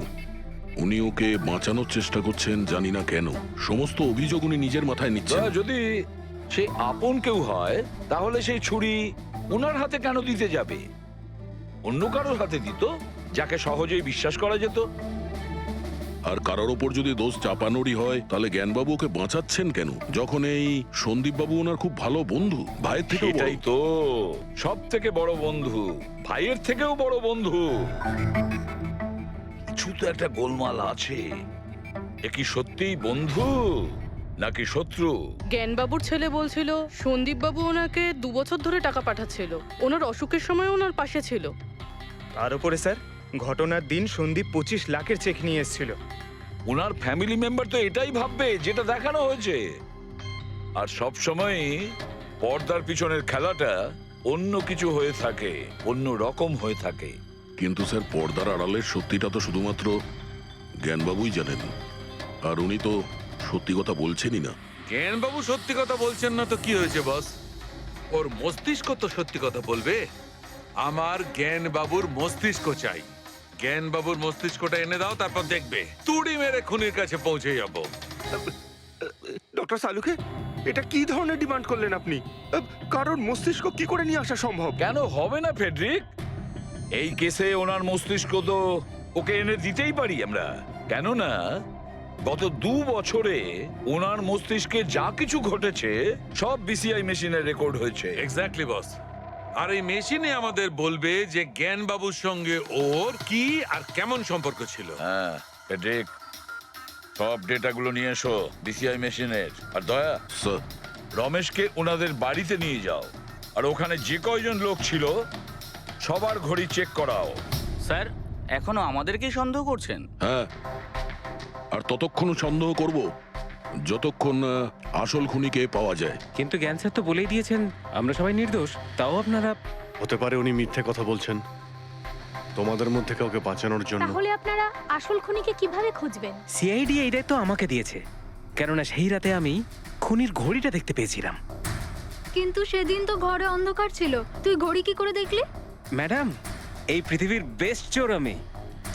B: উনি ওকে বাঁচানোর চেষ্টা করছেন, জানি না কেন। সমস্ত অভিযোগ উনি নিজের মাথায় নিচ্ছেন।
M: যদি সে আপন কেউ হয় তাহলে সেই ছুরি ওনার হাতে কেন দিতে যাবে? অন্য কারোর হাতে দিত, যাকে সহজেই বিশ্বাস করা যেত।
B: আর কারোর ওপর যদি দোষ চাপানোরই হয়, তাহলে জ্ঞানবাবু ওকে বাঁচাচ্ছেন কেন, যখন এই সন্দীপ বাবু ওনার খুব ভালো বন্ধু, ভাইয়ের থেকে?
M: এটাই তো সব থেকে বড় বন্ধু, ভাইয়ের থেকেও বড় বন্ধু। কিছু তো একটা গোলমাল আছে। এ কি সত্যিই বন্ধু নাকি শত্রু?
N: জ্ঞানবাবুর ছেলে বলছিল সন্দীপ বাবু ওনাকে 2 বছর ধরে টাকা পাঠাচ্ছিল, ওনার অসুখের সময় ওনার পাশে ছিল।
F: তার উপরে স্যার, ঘটনার দিন সন্দীপ 25 লাখের চেক নিয়ে এসেছিল।
M: ওনার ফ্যামিলি মেম্বার তো এটাই ভাববে যেটা দেখানো হয়েছে। আর সব সময় পর্দার পিছনের খেলাটা অন্য কিছু হয়ে থাকে, অন্য রকম হয়ে থাকে।
B: কিন্তু স্যার, পর্দার আড়ালের সত্যিটা তো শুধুমাত্র জ্ঞানবাবুই জানেন, আর উনি তো সত্যি কথা বলছেনই না।
K: জ্ঞানবাবু সত্যি কথা বলছেন না তো কি হয়েছে বস? ওর মস্তিষ্ক তো সত্যি কথা বলবে। আমার জ্ঞানবাবুর মস্তিষ্ক চাই। জ্ঞানবাবুর মস্তিষ্কটা এনে দাও, তারপর দেখবে তুড়ি মেরে খুনির কাছে পৌঁছে যাব।
L: ডক্টর সালুকে, এটা কি ধরনের ডিমান্ড করলেন আপনি? কারণ মস্তিষ্ক কি করে নিয়ে আসা সম্ভব?
M: কেন হবে না ফেডরিক? এই কেসে ওনার মস্তিষ্ক তো ওকে এনে দিতেই পারি আমরা। কেননা গত 2 বছরে ওনার মস্তিষ্কে যা কিছু ঘটেছে সব বিসিআই মেশিনে রেকর্ড হয়েছে।
K: এক্স্যাক্টলি বস। আর এই মেশিনে আমাদের বলবে যে জ্ঞানবাবুর সঙ্গে ওর কি আর কেমন সম্পর্ক ছিল।
M: হ্যাঁ ফেডরিক, সব ডেটাগুলো নিয়ে এসো বিসিআই মেশিনের। আর দয়া
B: স্যার,
M: রমেশকে ওনাদের বাড়িতে নিয়ে যাও, আর ওখানে যে কয়জন লোক ছিল সবার ঘড়ি চেক করাও।
J: স্যার, এখনো আমাদেরকেই সন্দেহ করছেন?
B: হ্যাঁ, আর ততক্ষণ সন্দেহ করব যতক্ষণ আসল খুনিকে পাওয়া যায়।
H: কিন্তু জ্ঞান স্যার তো বলেই দিয়েছেন আমরা সবাই নির্দোষ, তাও আপনারা।
C: হতে পারে উনি মিথ্যে কথা বলছেন তোমাদের মধ্যে কাউকে বাঁচানোর জন্য।
D: তাহলে আপনারা আসল খুনিকে কিভাবে খুঁজবেন?
H: সিআইডি এই দায়িত্ব আমাকে দিয়েছে, কেননা সেই রাতে আমি খুনির ঘড়িটা দেখতে পেয়েছিলাম।
I: কিন্তু সেদিন তো ঘরে অন্ধকার ছিল, তুই ঘড়ি কি করে দেখলি?
H: ম্যাডাম, এই পৃথিবীর বেস্ট চোর আমি।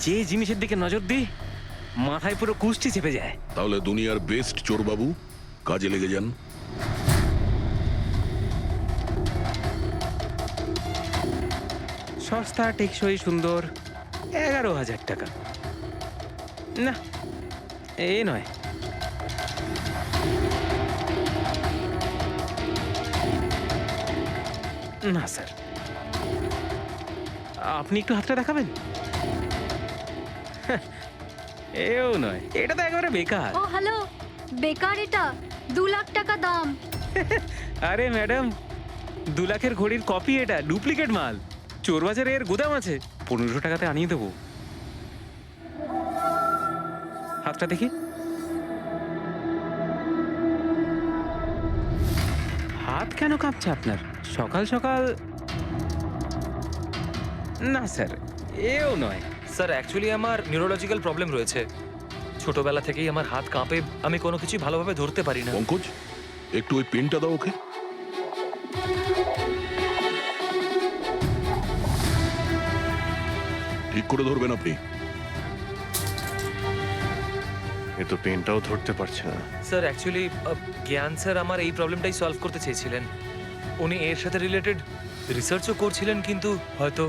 H: যে জিনিসের দিকে নজর দিই মাথায় পুরো কুষ্টি চেপে যায়।
B: তাহলে দুনিয়ার বেস্ট চোরবাবু কাজে লেগে যান।
H: সস্তা, টেকসই, সুন্দর, 11,000 টাকা। না, এ নয়। না স্যার, আপনি একটু হাতটা দেখাবেন? এও নয়, এটা তো একেবারে বেকার।
I: ও হ্যালো, বেকার এটা, 2 লাখ টাকা দাম।
H: আরে ম্যাডাম, 2 লাখের ঘড়ির কপি, এটা ডুপ্লিকেট মাল। চোর বাজারে এর গুদাম আছে, 1500 টাকাতে আনিয়ে দেবো। হাতটা দেখি। হাত কেন কাঁপছে আপনার সকাল সকাল? না স্যার, এও নয়।
E: স্যার অ্যাকচুয়ালি আমার নিউরোলজিক্যাল প্রবলেম রয়েছে। ছোটবেলা থেকেই আমার হাত কাঁপে, আমি কোনো কিছু ভালোভাবে ধরতে পারি না।
B: পঙ্কজ, একটু ওই পেনটা দাও ওকে। ঠিক করে ধরবেন আপনি।
C: এ তো পেনটাও ধরতে পারছে না।
E: স্যার অ্যাকচুয়ালি জ্ঞান স্যার আমার এই প্রবলেমটাই সলভ করতে চেয়েছিলেন। উনি এর সাথে রিলেটেড রিসার্চও করছিলেন, কিন্তু হয়তো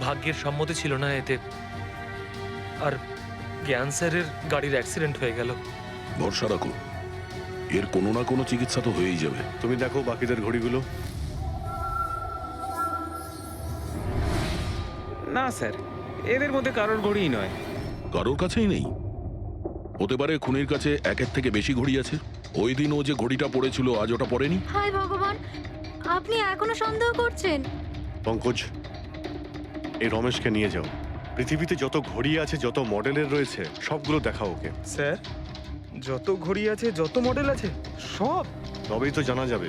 E: ভাগ্যের সম্মতি ছিল না এতে। আর জ্ঞান স্যারের গাড়ির অ্যাক্সিডেন্ট হয়ে গেল।
B: ভরসা রাখো, এর কোনো না কোনো চিকিৎসা তো হয়েই যাবে।
C: তুমি দেখো বাকিদের ঘড়িগুলো।
H: না স্যার, এদের মধ্যে কারোর ঘড়িই নয়।
B: কারোর কাছেই নেই? হতে পারে খুনির কাছে একের থেকে বেশি ঘড়ি আছে। ওই দিন ও যে ঘড়িটা পড়েছিল আজ ওটা পড়েনি।
I: হায় ভগবান, আপনি এখনো সন্দেহ করছেন?
C: পঙ্কজ, এই রমেশকে নিয়ে যাও। পৃথিবীতে যত ঘড়ি আছে, যত মডেলের রয়েছে, সবগুলো দেখাও ওকে।
F: স্যার, যত ঘড়ি আছে, যত মডেল আছে, সব?
C: তবেই তো জানা যাবে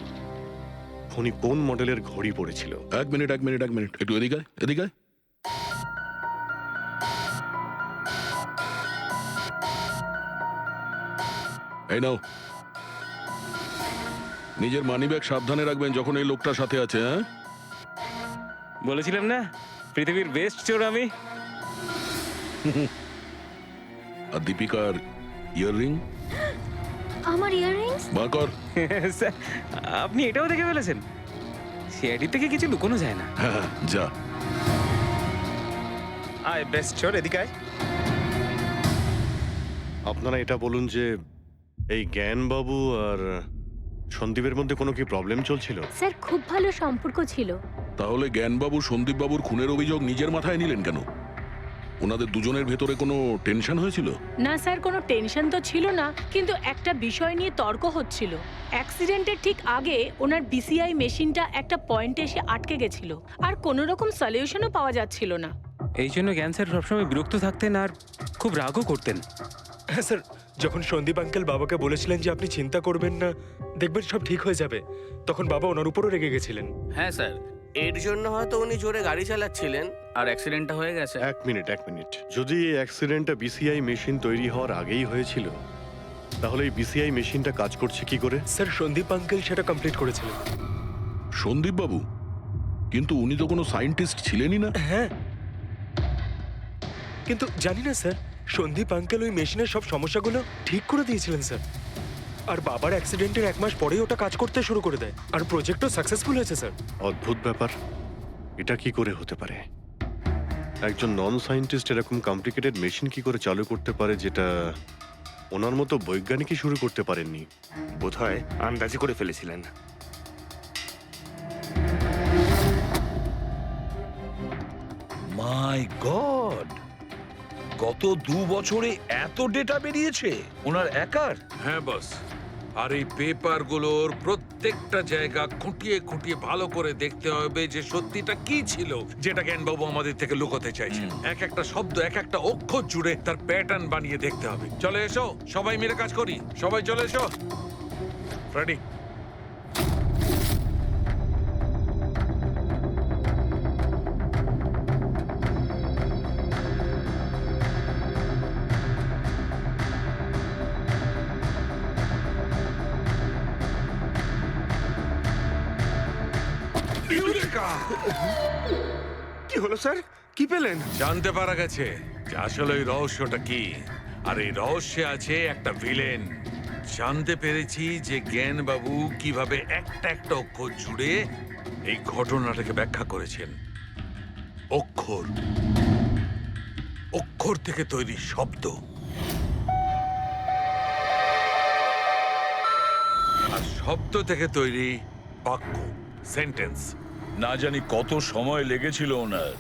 C: খুনি কোন মডেলের ঘড়ি পড়েছিল।
B: এক মিনিট, একটু এদিকে আয়, এদিকে আয়। এই নাও, নিজের মানিব্যাগ সাবধানে রাখবেন যখন এই লোকটার সাথে আছে। হ্যাঁ,
H: বলেছিলাম না পৃথিবীর বেস্ট চোর আমি।
B: আর দীপিকার ইয়াররিং
I: আমার ইয়াররিংস?
B: বার কর।
H: স্যার, আপনি এটাও দেখে ফেলেছেন? সিআইডি থেকে কিছু লুকোনো যায় না।
B: হ্যাঁ, যা।
F: আয় বেস্ট চোর, এদিকে আয়।
C: আপনারা এটা বলুন যে এই জ্ঞানবাবু আর সন্দীপের মধ্যে কোনো কি প্রবলেম চলছিল?
D: স্যার খুব ভালো সম্পর্ক ছিল।
B: তাহলে জ্ঞানবাবু সন্দীপবাবুর খুনের অভিযোগ নিজের মাথায় নিলেন কেন? ওনাদের দুজনের ভেতরে কোনো টেনশন হয়েছিল?
D: না স্যার, কোনো টেনশন তো ছিল না, কিন্তু একটা বিষয় নিয়ে তর্ক হচ্ছিল। অ্যাক্সিডেন্টের ঠিক আগে ওনার বিসিআই মেশিনটা একটা পয়েন্টে এসে আটকে গেছিল, আর কোনো রকম সলিউশনও পাওয়া যাচ্ছিল না।
H: এই জন্য জ্ঞান স্যার সবসময় বিরক্ত থাকতেন আর খুব রাগও করতেন।
A: হ্যাঁ স্যার, যখন সন্দীপ আঙ্কেল বাবাকে বলেছিলেন যে আপনি চিন্তা করবেন না, দেখবেন সব ঠিক হয়ে যাবে, তখন বাবা ওনার উপরও রেগে গেছিলেন।
J: হ্যাঁ স্যার, এর জন্য হয়তো উনি জোরে গাড়ি চালাচ্ছিলেন আর অ্যাক্সিডেন্টটা হয়ে গেছে।
C: এক মিনিট। যদি এই অ্যাক্সিডেন্টটা বিসিআই মেশিন তৈরি হওয়ার আগেই হয়েছিল, তাহলে এই বিসিআই মেশিনটা কাজ করছে কি করে?
A: স্যার সন্দীপ আঙ্কেল সেটা কমপ্লিট করেছিলেন।
B: সন্দীপবাবু? কিন্তু উনি তো কোনো সায়েন্টিস্ট ছিলেনই না।
A: হ্যাঁ, কিন্তু জানি না স্যার, সন্দীপ আঙ্কেল ওই মেশিনের সব সমস্যাগুলো ঠিক করে দিয়েছিলেন স্যার। আর বাবার অ্যাক্সিডেন্টের 1 মাস পরেই ওটা কাজ করতে শুরু করে দেয়, আর প্রজেক্টও সাকসেসফুল হয়েছে স্যার।
C: অদ্ভুত ব্যাপার, এটা কি করে হতে পারে? একজন নন সায়েন্টিস্ট এরকম কমপ্লিকেটেড মেশিন কি করে চালু করতে পারে, যেটা ওনার মতো বৈজ্ঞানিকই শুরু করতে পারেননি?
L: বোধহয় আন্দাজি করে ফেলেছিলেন।
M: মাই গড, গত 2 বছরে এত ডেটা বেরিয়েছে ওনার একার?
K: হ্যাঁ বস, আর এই পেপারগুলোর প্রত্যেকটা জায়গা খুঁটিয়ে খুঁটিয়ে ভালো করে দেখতে হবে যে সত্যিটা কি ছিল যেটা জ্ঞানবাবু আমাদের থেকে লুকোতে চাইছেন। এক একটা শব্দ, এক একটা অক্ষর জুড়ে তার প্যাটার্ন বানিয়ে দেখতে হবে। চলে এসো, সবাই মিলে কাজ করি। সবাই চলে এসো। ফ্রেডি,
L: কি হলো স্যার? কি পেলেন?
K: জানতে পারা গেছে যে আসলে ওই রহস্যটা কি, আর এই রহস্যে আছে একটা ভিলেন। জানতে পেরেছি যে জ্ঞানবাবু কিভাবে একটা একটা অক্ষর জুড়ে এই ঘটনাটাকে ব্যাখ্যা করেছেন। অক্ষর, অক্ষর থেকে তৈরি শব্দ, আর শব্দ থেকে তৈরি বাক্য, সেন্টেন্স।
M: না জানি কত সময় লেগেছিল ওনার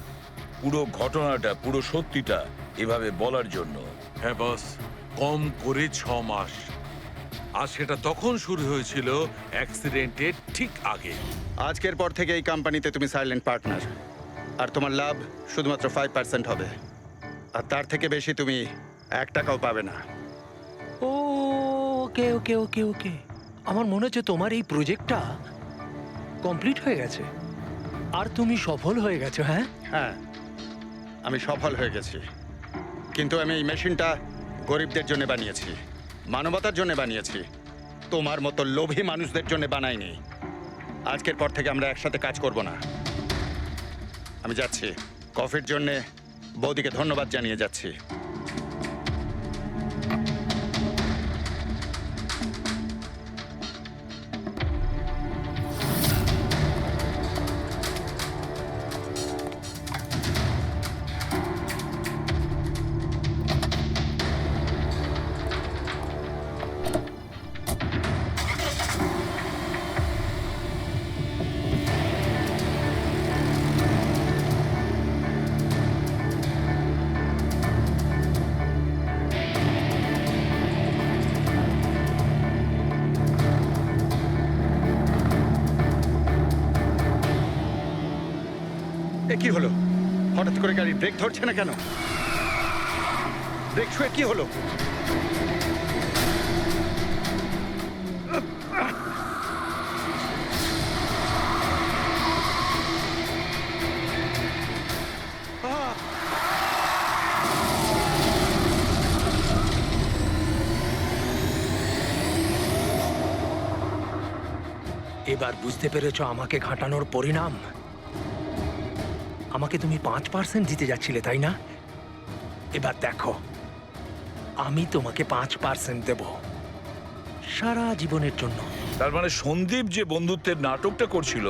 M: পুরো ঘটনাটা, পুরো সত্যিটা এভাবে বলার জন্য।
K: হ্যাঁ বস, কম করে 6 মাস। আর সেটা তখন শুরু হয়েছিল অ্যাক্সিডেন্টের ঠিক আগে।
O: আজকের পর থেকে এই কোম্পানিতে তুমি সাইলেন্ট পার্টনার, আর তোমার লাভ শুধুমাত্র 5% হবে, আর তার থেকে বেশি তুমি 1 টাকাও পাবে না।
G: ও ওকে ওকে ওকে ওকে, আমার মনে হচ্ছে তোমার এই প্রজেক্টটা কমপ্লিট হয়ে গেছে আর তুমি সফল হয়ে গেছো। হ্যাঁ
O: হ্যাঁ, আমি সফল হয়ে গেছি, কিন্তু আমি এই মেশিনটা গরিবদের জন্য বানিয়েছি, মানবতার জন্য বানিয়েছি, তোমার মতো লোভী মানুষদের জন্য বানাইনি। আজকের পর থেকে আমরা একসাথে কাজ করব না। আমি যাচ্ছি, কফির জন্যে বৌদিকে ধন্যবাদ জানিয়ে যাচ্ছি। এ কি হলো? হঠাৎ করে গাড়ি ব্রেক ধরছে না কেন? ব্রেক ছুঁয়ে কি হলো?
G: এবার বুঝতে পেরেছো আমাকে ঘাটানোর পরিণাম? আমাকে তুমি 5% দিতে যাচ্ছিলে, তাই না? এবার দেখো, আমি তোমাকে 5% দেব সারা জীবনের জন্য।
M: তার মানে সন্দীপ যে বন্ধুত্বের নাটকটা করছিল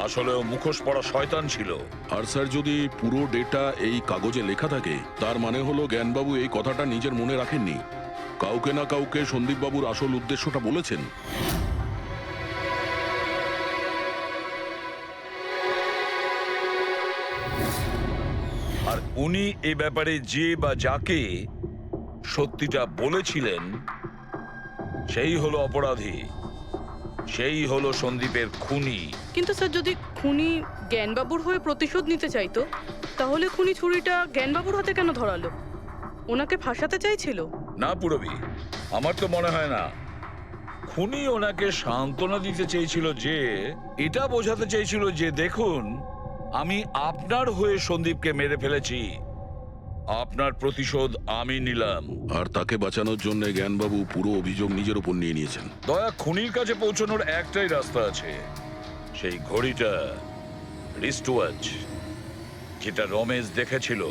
M: আসলে ও মুখোশ পড়া শয়তান ছিল।
B: আর স্যার, যদি পুরো ডেটা এই কাগজে লেখা থাকে, তার মানে হলো জ্ঞানবাবু এই কথাটা নিজের মনে রাখেননি, কাউকে না কাউকে সন্দীপবাবুর আসল উদ্দেশ্যটা বলেছেন।
M: আর উনি এই ব্যাপারে যে বা যাকে সত্যিটা বলেছিলেন সেই হলো অপরাধী, সেই হলো সন্দীপের খুনি।
N: কিন্তু স্যার, যদি খুনি জ্ঞানবাবুর হয়ে প্রতিশোধ নিতে চাইতো, তাহলে খুনি ছুরিটা জ্ঞানবাবুর হাতে কেন ধরালো? ওনাকে ফাঁসাতে চাইছিল?
M: না পুরবি, আমার তো মনে হয় না। খুনি ওনাকে সান্ত্বনা দিতে চেয়েছিল, যে এটা বোঝাতে চেয়েছিল যে দেখুন, আমি আপনার হয়ে সন্দীপকে মেরে ফেলেছি, আপনার প্রতিশোধ আমি নিলাম।
B: আর তাকে বাঁচানোর জন্য জ্ঞানবাবু পুরো অভিযোগ নিজের উপর নিয়ে নিয়েছেন।
M: দয়া, খুনির কাছে পৌঁছানোর একটাই রাস্তা আছে, সেই ঘড়িটা, রিস্ট ওয়াচ, যেটা রমেশ দেখেছিল।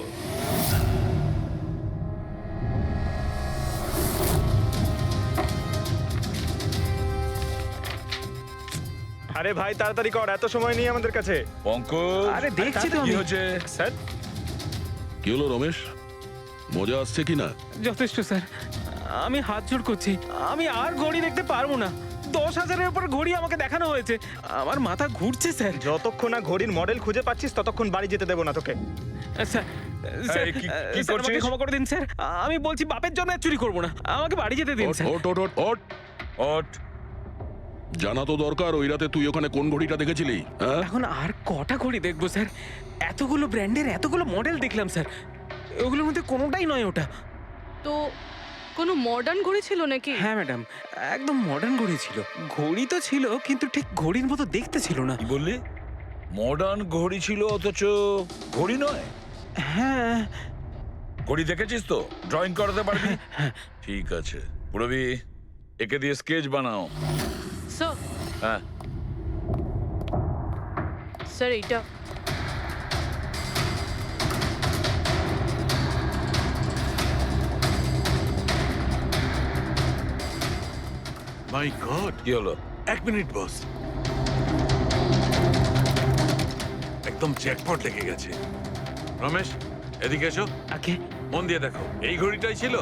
F: আরে ভাই, তাড়াতাড়ি কর, এত সময় নেই আমাদের কাছে।
M: পঙ্কজ,
H: আরে দেখছি তো
M: কি
H: আমি।
M: হচ্ছে?
F: স্যার,
B: কি হলো রমেশ, মজা আসছে কি না?
H: যথেষ্ট স্যার, আমি হাত জোড় করছি, আমি আর ঘড়ি দেখতে পারবো না। 10,000-এর উপর ঘড়ি আমাকে দেখানো হয়েছে, আমার মাথা ঘুরছে স্যার।
F: যতক্ষণ না ঘড়ির মডেল খুঁজে পাচ্ছিস ততক্ষণ বাড়ি যেতে দেবো না তোকে।
H: স্যার, স্যার,
M: এই, কি
H: স্যার, আমাকে
M: করছিস?
H: ক্ষমা করে দিন স্যার, আমি বলছি বাপের জন্য আর চুরি করবো না, আমাকে বাড়ি যেতে দিন
B: ওঠ,
H: স্যার।
B: ওঠ, ওঠ, ওঠ, ওঠ।
M: ওঠ।
B: জানা তো দরকার ওই রাতে তুই ওখানে কোন ঘড়িটা দেখেছিলি, হ্যাঁ?
H: এখন আর কটা ঘড়ি দেখবো স্যার? এতগুলো ব্র্যান্ডের এতগুলো মডেল দেখলাম স্যার, ওগুলোর মধ্যে কোনোটাই নয় ওটা।
N: তো কোনো মডার্ন ঘড়ি ছিল নাকি?
H: হ্যাঁ ম্যাডাম, একদম মডার্ন ঘড়ি ছিল। ঘড়ি তো ছিল কিন্তু ঠিক ঘড়ির মতো দেখতে ছিল না।
M: কি বললি? মডার্ন ঘড়ি ছিল অথচ ঘড়ি নয়?
H: হ্যাঁ।
M: ঘড়ি দেখেছিস তো? ড্রয়িং করাতে পারবি? ঠিক আছে পুরবি, একে দিয়ে স্কেচ বানাও।
N: স্যার,
M: হ্যাঁ
N: স্যার এইটা।
K: মাই গড,
M: কি হলো?
K: 1 মিনিট বস, একদম জ্যাকপট লেগে গেছে। রমেশ, এদিকে এসো।
H: ওকে।
K: মন দিয়ে দেখো, এই ঘড়িটাই ছিল।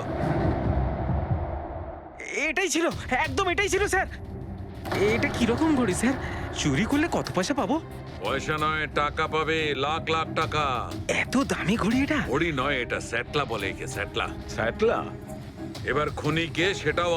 H: এটাই ছিল, একদম এটাই ছিল স্যার। এটা কিরকম ঘড়ি স্যার? চুরি করলে কত পয়সা পাবো?
K: পয়সা নয়, টাকা পাবে, লাখ লাখ টাকা।
H: এত দামি ঘড়ি এটা?
K: ঘড়ি নয়, এটা স্যাটলা বলে একে, স্যাটলা।
M: স্যাটলা?
K: এবার খুনি কে সেটাও